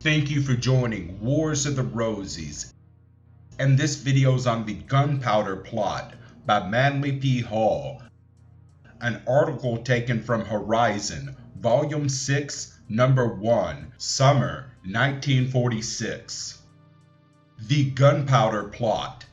Thank you for joining Wars of the Rosies, and this video is on the Gunpowder Plot by Manly P. Hall, an article taken from Horizon, Volume 6, Number 1, Summer 1946. The Gunpowder Plot.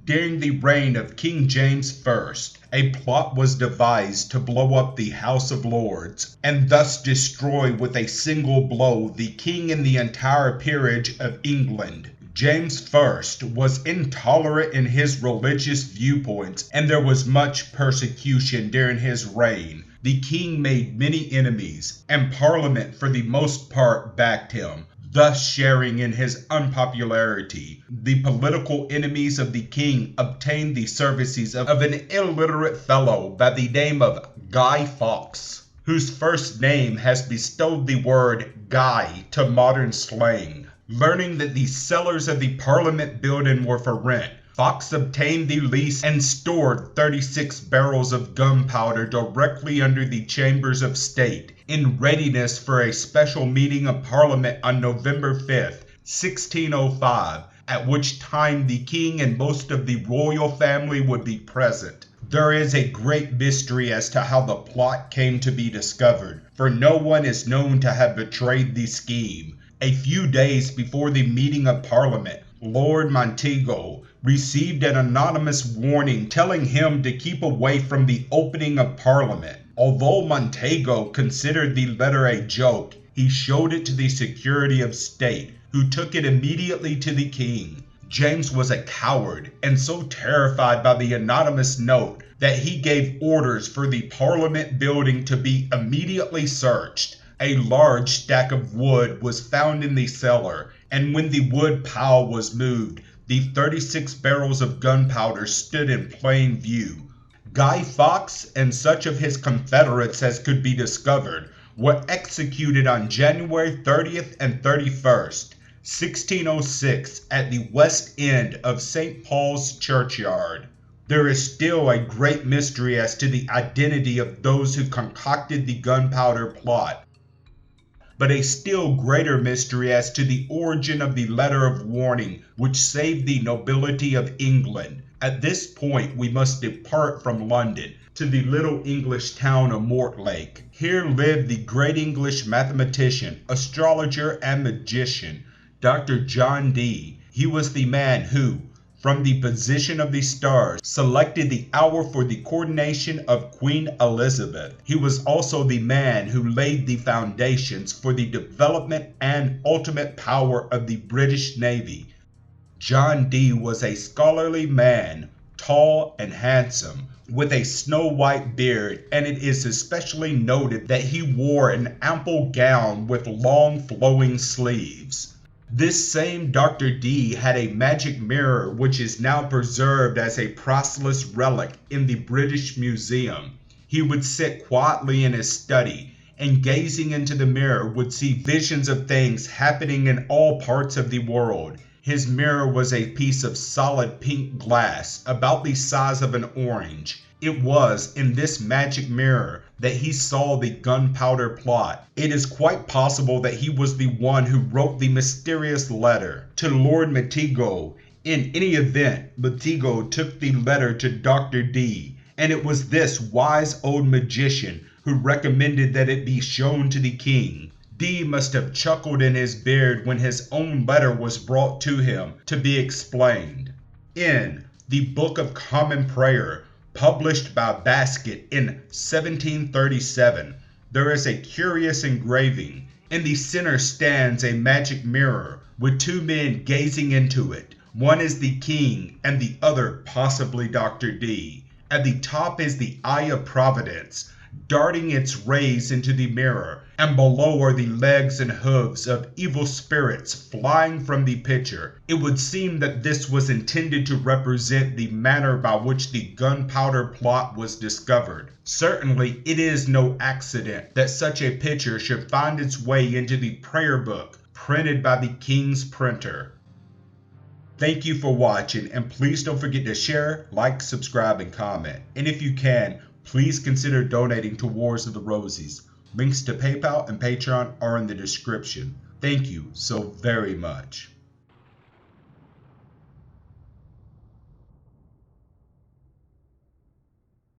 During the reign of King James I, a plot was devised to blow up the House of Lords, and thus destroy with a single blow the king and the entire Peerage of England. James I was intolerant in his religious viewpoints, and there was much persecution during his reign. The king made many enemies, and Parliament for the most part backed him, thus sharing in his unpopularity. The political enemies of the king obtained the services of an illiterate fellow by the name of Guy Fawkes, whose first name has bestowed the word Guy to modern slang. Learning that the cellars of the Parliament building were for rent, Fawkes obtained the lease and stored 36 barrels of gunpowder directly under the chambers of state, in readiness for a special meeting of Parliament on November 5th, 1605, at which time the king and most of the royal family would be present. There is a great mystery as to how the plot came to be discovered, for no one is known to have betrayed the scheme. A few days before the meeting of Parliament, Lord Montego received an anonymous warning telling him to keep away from the opening of Parliament. Although Montego considered the letter a joke, he showed it to the security of state, who took it immediately to the king. James was a coward, and so terrified by the anonymous note that he gave orders for the Parliament building to be immediately searched. A large stack of wood was found in the cellar, and when the wood pile was moved, the 36 barrels of gunpowder stood in plain view. Guy Fawkes and such of his confederates as could be discovered were executed on January 30th and 31st, 1606 at the west end of St. Paul's Churchyard. There is still a great mystery as to the identity of those who concocted the gunpowder plot, but a still greater mystery as to the origin of the letter of warning which saved the nobility of England. At this point we must depart from London to the little English town of Mortlake. Here lived the great English mathematician, astrologer, and magician, Dr. John Dee. He was the man who, from the position of the stars, selected the hour for the coronation of Queen Elizabeth. He was also the man who laid the foundations for the development and ultimate power of the British Navy. John Dee was a scholarly man, tall and handsome, with a snow-white beard, and it is especially noted that he wore an ample gown with long flowing sleeves. This same Dr. Dee had a magic mirror which is now preserved as a priceless relic in the British Museum. He would sit quietly in his study, and gazing into the mirror would see visions of things happening in all parts of the world. His mirror was a piece of solid pink glass about the size of an orange. It was in this magic mirror that he saw the gunpowder plot. It is quite possible that he was the one who wrote the mysterious letter to Lord Montego. In any event, Montego took the letter to Dr. Dee, and it was this wise old magician who recommended that it be shown to the king. Dee must have chuckled in his beard when his own letter was brought to him to be explained. In the Book of Common Prayer, published by Basket in 1737, there is a curious engraving. In the center stands a magic mirror with two men gazing into it. One is the king and the other possibly Dr. Dee. At the top is the Eye of Providence, darting its rays into the mirror, and below are the legs and hooves of evil spirits flying from the picture. It would seem that this was intended to represent the manner by which the gunpowder plot was discovered. Certainly, it is no accident that such a picture should find its way into the prayer book printed by the king's printer. Thank you for watching, and please don't forget to share, like, subscribe, and comment. And if you can, please consider donating to Wars of the Rosies. Links to PayPal and Patreon are in the description. Thank you so very much.